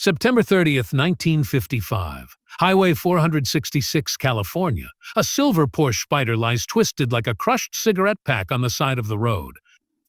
September 30th, 1955. Highway 466, California. A silver Porsche Spyder lies twisted like a crushed cigarette pack on the side of the road.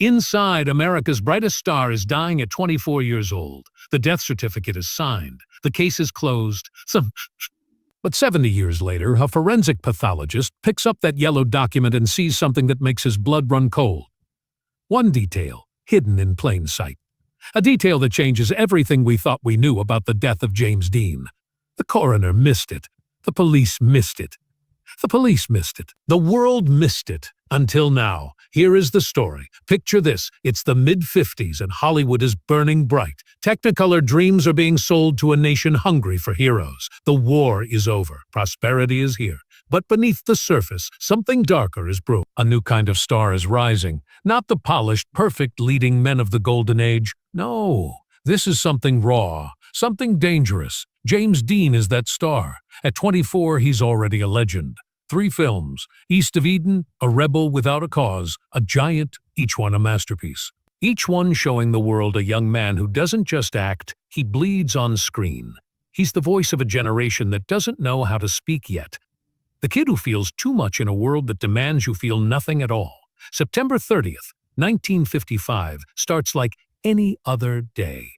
Inside, America's brightest star is dying at 24 years old. The death certificate is signed. The case is closed. But 70 years later, a forensic pathologist picks up that yellow document and sees something that makes his blood run cold. One detail, hidden in plain sight. A detail that changes everything we thought we knew about the death of James Dean. The coroner missed it. The police missed it. The police missed it. The world missed it. Until now. Here is the story. Picture this. It's the mid-50s and Hollywood is burning bright. Technicolor dreams are being sold to a nation hungry for heroes. The war is over. Prosperity is here. But beneath the surface, something darker is brewing. A new kind of star is rising. Not the polished, perfect leading men of the golden age. No, this is something raw, something dangerous. James Dean is that star. At 24, he's already a legend. 3 films, East of Eden, A Rebel Without a Cause, A Giant, each one a masterpiece. Each one showing the world a young man who doesn't just act, he bleeds on screen. He's the voice of a generation that doesn't know how to speak yet. The kid who feels too much in a world that demands you feel nothing at all. September 30th, 1955 starts like any other day.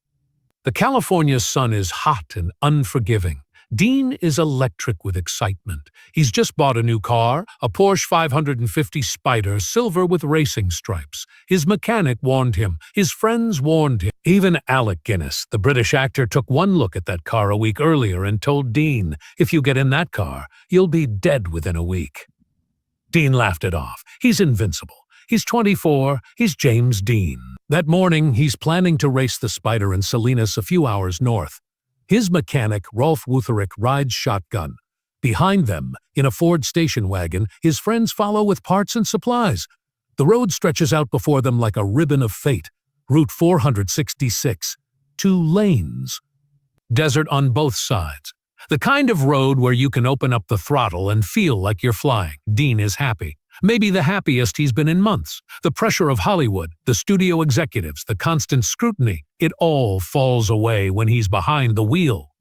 The California sun is hot and unforgiving. Dean is electric with excitement. He's just bought a new car, a Porsche 550 Spyder, silver with racing stripes. His mechanic warned him. His friends warned him. Even Alec Guinness, the British actor, took one look at that car a week earlier and told Dean, "If you get in that car, you'll be dead within a week." Dean laughed it off. He's invincible. He's 24. He's James Dean. That morning, he's planning to race the Spyder in Salinas a few hours north. His mechanic, Rolf Wutherick, rides shotgun. Behind them, in a Ford station wagon, his friends follow with parts and supplies. The road stretches out before them like a ribbon of fate. Route 466. 2 lanes. Desert on both sides. The kind of road where you can open up the throttle and feel like you're flying. Dean is happy. Maybe the happiest he's been in months. The pressure of Hollywood, the studio executives, the constant scrutiny, it all falls away when he's behind the wheel.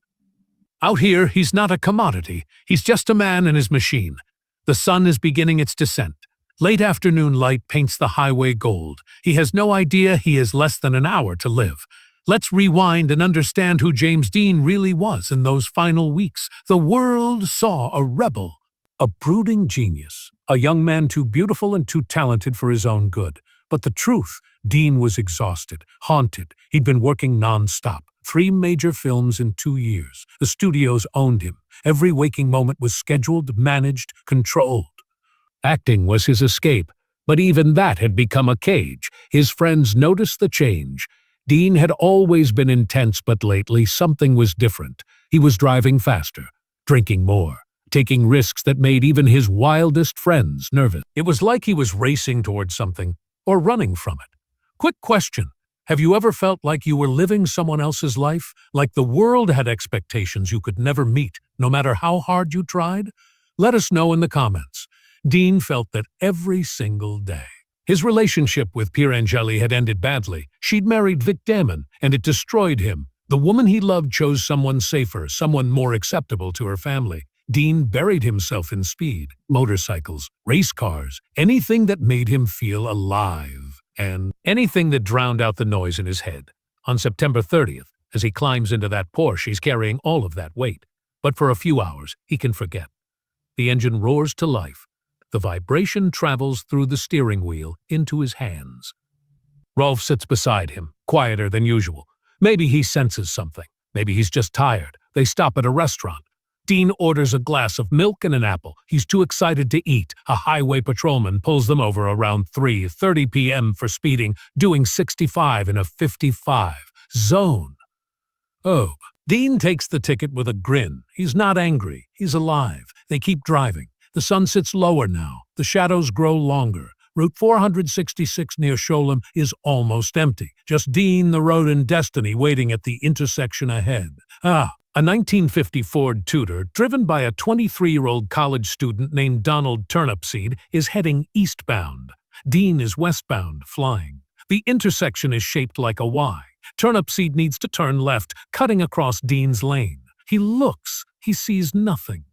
Out here, he's not a commodity. He's just a man and his machine. The sun is beginning its descent. Late afternoon light paints the highway gold. He has no idea he has less than an hour to live. Let's rewind and understand who James Dean really was in those final weeks. The world saw a rebel, a brooding genius, a young man too beautiful and too talented for his own good. But the truth, Dean was exhausted, haunted. He'd been working non-stop. 3 major films in 2 years. The studios owned him. Every waking moment was scheduled, managed, controlled. Acting was his escape, but even that had become a cage. His friends noticed the change. Dean had always been intense, but lately something was different. He was driving faster, drinking more, taking risks that made even his wildest friends nervous. It was like he was racing towards something, or running from it. Quick question. Have you ever felt like you were living someone else's life? Like the world had expectations you could never meet, no matter how hard you tried? Let us know in the comments. Dean felt that every single day. His relationship with Pierangeli had ended badly. She'd married Vic Damon, and it destroyed him. The woman he loved chose someone safer, someone more acceptable to her family. Dean buried himself in speed, motorcycles, race cars, anything that made him feel alive, and anything that drowned out the noise in his head. On September 30th, as he climbs into that Porsche, he's carrying all of that weight. But for a few hours, he can forget. The engine roars to life. The vibration travels through the steering wheel into his hands. Rolf sits beside him, quieter than usual. Maybe he senses something. Maybe he's just tired. They stop at a restaurant. Dean orders a glass of milk and an apple. He's too excited to eat. A highway patrolman pulls them over around 3:30 p.m. for speeding, doing 65 in a 55 zone. Oh, Dean takes the ticket with a grin. He's not angry. He's alive. They keep driving. The sun sits lower now. The shadows grow longer. Route 466 near Sholem is almost empty. Just Dean, the road, and destiny waiting at the intersection ahead. A 1950 Ford Tudor, driven by a 23-year-old college student named Donald Turnipseed, is heading eastbound. Dean is westbound, flying. The intersection is shaped like a Y. Turnipseed needs to turn left, cutting across Dean's lane. He looks. He sees nothing.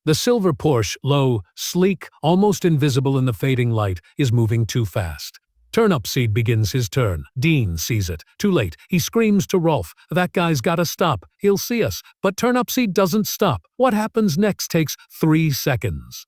The silver Porsche, low, sleek, almost invisible in the fading light, is moving too fast. Turnipseed begins his turn. Dean sees it. Too late. He screams to Rolf, "That guy's gotta stop. He'll see us." But Turnipseed doesn't stop. What happens next takes 3 seconds.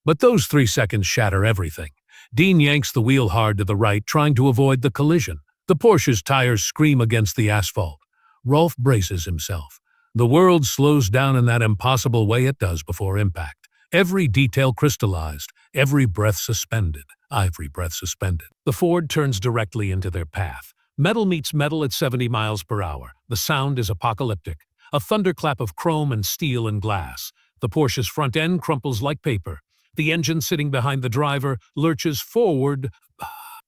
But those 3 seconds shatter everything. Dean yanks the wheel hard to the right, trying to avoid the collision. The Porsche's tires scream against the asphalt. Rolf braces himself. The world slows down in that impossible way it does before impact. Every detail crystallized, every breath suspended, ivory breath suspended. The Ford turns directly into their path. Metal meets metal at 70 miles per hour. The sound is apocalyptic. A thunderclap of chrome and steel and glass. The Porsche's front end crumples like paper. The engine sitting behind the driver lurches forward.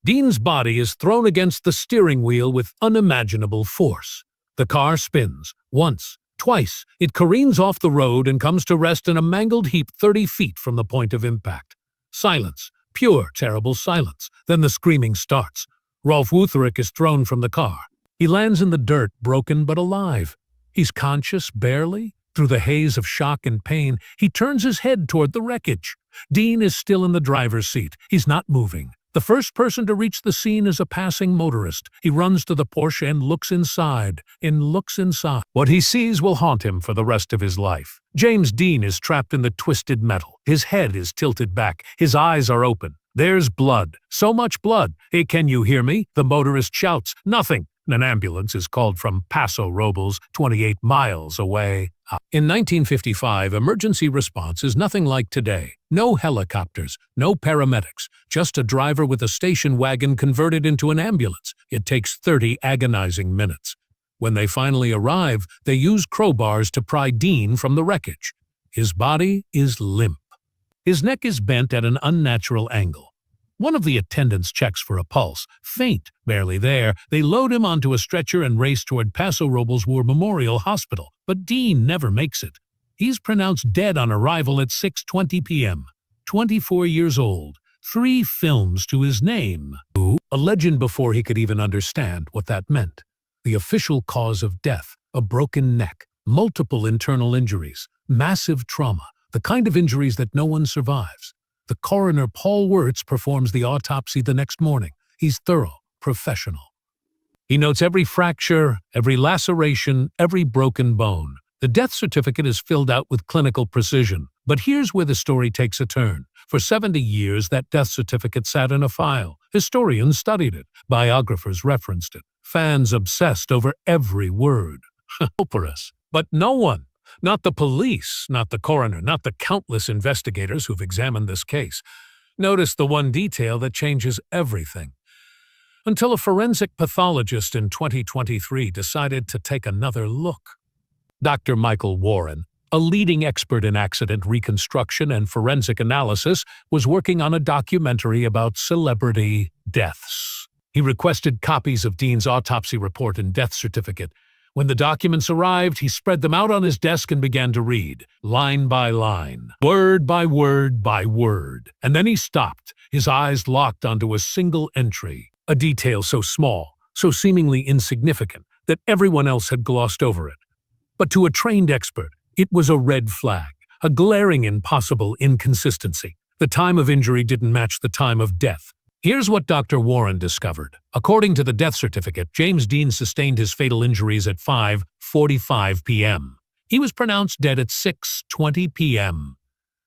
Dean's body is thrown against the steering wheel with unimaginable force. The car spins. Once, twice, it careens off the road and comes to rest in a mangled heap 30 feet from the point of impact. Silence. Pure, terrible silence. Then the screaming starts. Rolf Wutherick is thrown from the car. He lands in the dirt, broken but alive. He's conscious, barely. Through the haze of shock and pain, he turns his head toward the wreckage. Dean is still in the driver's seat. He's not moving. The first person to reach the scene is a passing motorist. He runs to the Porsche and looks inside. What he sees will haunt him for the rest of his life. James Dean is trapped in the twisted metal. His head is tilted back. His eyes are open. There's blood. So much blood. "Hey, can you hear me?" The motorist shouts. Nothing. An ambulance is called from Paso Robles, 28 miles away. In 1955, emergency response is nothing like today. No helicopters, no paramedics, just a driver with a station wagon converted into an ambulance. It takes 30 agonizing minutes. When they finally arrive, they use crowbars to pry Dean from the wreckage. His body is limp. His neck is bent at an unnatural angle. One of the attendants checks for a pulse. Faint, barely there. They load him onto a stretcher and race toward Paso Robles War Memorial Hospital. But Dean never makes it. He's pronounced dead on arrival at 6:20 p.m. 24 years old. 3 films to his name. A legend before he could even understand what that meant. The official cause of death, a broken neck, multiple internal injuries, massive trauma, the kind of injuries that no one survives. The coroner, Paul Wirtz, performs the autopsy the next morning. He's thorough, professional. He notes every fracture, every laceration, every broken bone. The death certificate is filled out with clinical precision. But here's where the story takes a turn. For 70 years, that death certificate sat in a file. Historians studied it. Biographers referenced it. Fans obsessed over every word. Operous. But no one. Not the police, not the coroner, not the countless investigators who've examined this case. Notice the one detail that changes everything. Until a forensic pathologist in 2023 decided to take another look. Dr. Michael Warren, a leading expert in accident reconstruction and forensic analysis, was working on a documentary about celebrity deaths. He requested copies of Dean's autopsy report and death certificate. When the documents arrived, he spread them out on his desk and began to read, line by line, word by word by word. And then he stopped, his eyes locked onto a single entry, a detail so small, so seemingly insignificant, that everyone else had glossed over it. But to a trained expert, it was a red flag, a glaring impossible inconsistency. The time of injury didn't match the time of death. Here's what Dr. Warren discovered. According to the death certificate, James Dean sustained his fatal injuries at 5:45 p.m. He was pronounced dead at 6:20 p.m.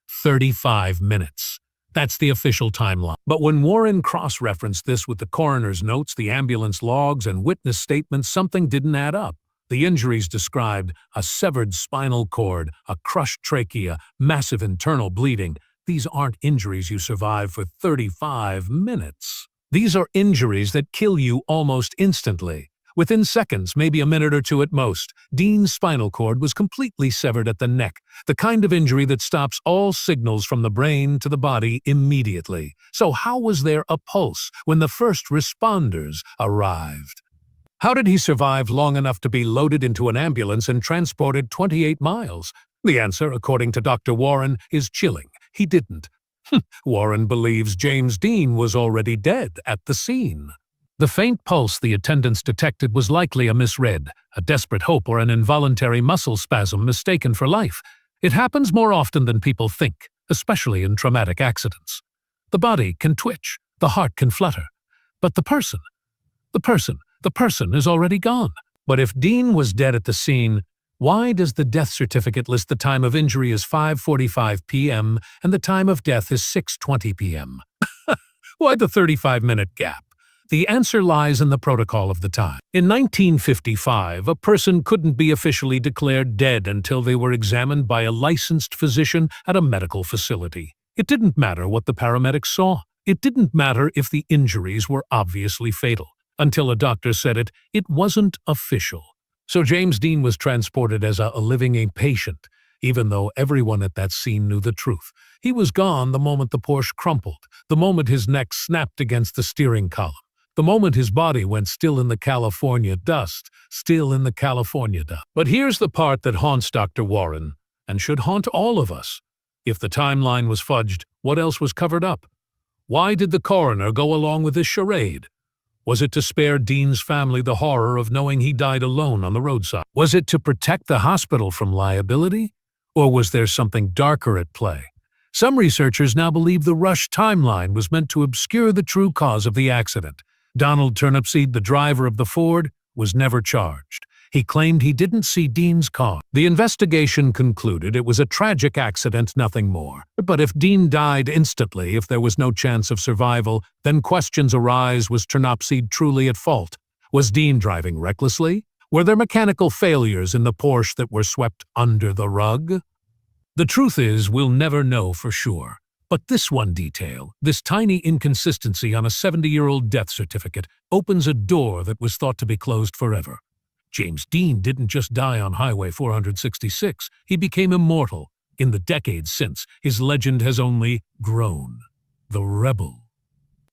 35 minutes. That's the official timeline. But when Warren cross-referenced this with the coroner's notes, the ambulance logs, and witness statements, something didn't add up. The injuries described: a severed spinal cord, a crushed trachea, massive internal bleeding. These aren't injuries you survive for 35 minutes. These are injuries that kill you almost instantly. Within seconds, maybe a minute or two at most, Dean's spinal cord was completely severed at the neck, the kind of injury that stops all signals from the brain to the body immediately. So how was there a pulse when the first responders arrived? How did he survive long enough to be loaded into an ambulance and transported 28 miles? The answer, according to Dr. Warren, is chilling. He didn't. Warren believes James Dean was already dead at the scene. The faint pulse the attendants detected was likely a misread, a desperate hope, or an involuntary muscle spasm mistaken for life. It happens more often than people think, especially in traumatic accidents. The body can twitch, the heart can flutter, but the person is already gone. But if Dean was dead at the scene, why does the death certificate list the time of injury as 5:45 p.m. and the time of death as 6:20 p.m.? Why the 35-minute gap? The answer lies in the protocol of the time. In 1955, a person couldn't be officially declared dead until they were examined by a licensed physician at a medical facility. It didn't matter what the paramedics saw. It didn't matter if the injuries were obviously fatal. Until a doctor said it wasn't official. So James Dean was transported as a living patient, even though everyone at that scene knew the truth. He was gone the moment the Porsche crumpled, the moment his neck snapped against the steering column, the moment his body went still in the California dust. But here's the part that haunts Dr. Warren, and should haunt all of us. If the timeline was fudged, what else was covered up? Why did the coroner go along with this charade? Was it to spare Dean's family the horror of knowing he died alone on the roadside? Was it to protect the hospital from liability? Or was there something darker at play? Some researchers now believe the rush timeline was meant to obscure the true cause of the accident. Donald Turnipseed, the driver of the Ford, was never charged. He claimed he didn't see Dean's car. The investigation concluded it was a tragic accident, nothing more. But if Dean died instantly, if there was no chance of survival, then questions arise: was Turnipseed truly at fault? Was Dean driving recklessly? Were there mechanical failures in the Porsche that were swept under the rug? The truth is, we'll never know for sure. But this one detail, this tiny inconsistency on a 70-year-old death certificate, opens a door that was thought to be closed forever. James Dean didn't just die on Highway 466, he became immortal. In the decades since, his legend has only grown. The rebel.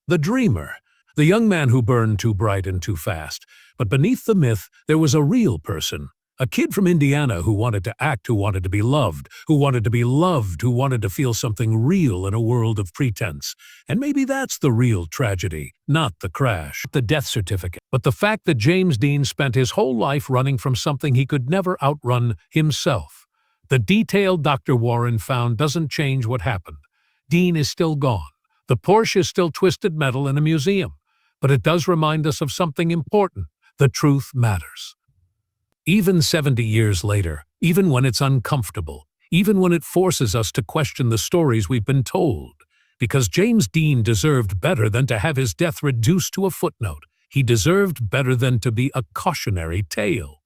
The dreamer. The young man who burned too bright and too fast. But beneath the myth, there was a real person. A kid from Indiana who wanted to act, who wanted to be loved, who wanted to be loved, who wanted to feel something real in a world of pretense. And maybe that's the real tragedy, not the crash, the death certificate, but the fact that James Dean spent his whole life running from something he could never outrun himself. The detail Dr. Warren found doesn't change what happened. Dean is still gone. The Porsche is still twisted metal in a museum. But it does remind us of something important. The truth matters. Even 70 years later, even when it's uncomfortable, even when it forces us to question the stories we've been told. Because James Dean deserved better than to have his death reduced to a footnote. He deserved better than to be a cautionary tale.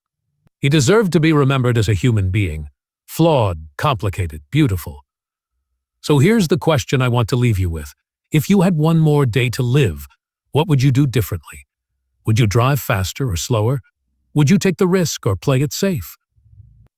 He deserved to be remembered as a human being. Flawed, complicated, beautiful. So here's the question I want to leave you with. If you had one more day to live, what would you do differently? Would you drive faster or slower? Would you take the risk or play it safe?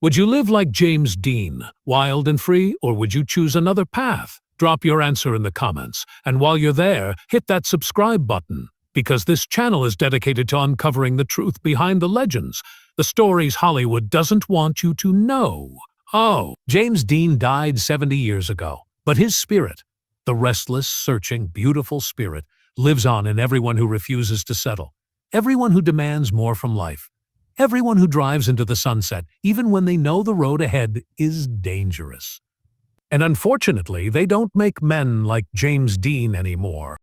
Would you live like James Dean, wild and free, or would you choose another path? Drop your answer in the comments, and while you're there, hit that subscribe button, because this channel is dedicated to uncovering the truth behind the legends, the stories Hollywood doesn't want you to know. Oh, James Dean died 70 years ago, but his spirit, the restless, searching, beautiful spirit, lives on in everyone who refuses to settle, everyone who demands more from life. Everyone who drives into the sunset, even when they know the road ahead is dangerous. And unfortunately, they don't make men like James Dean anymore.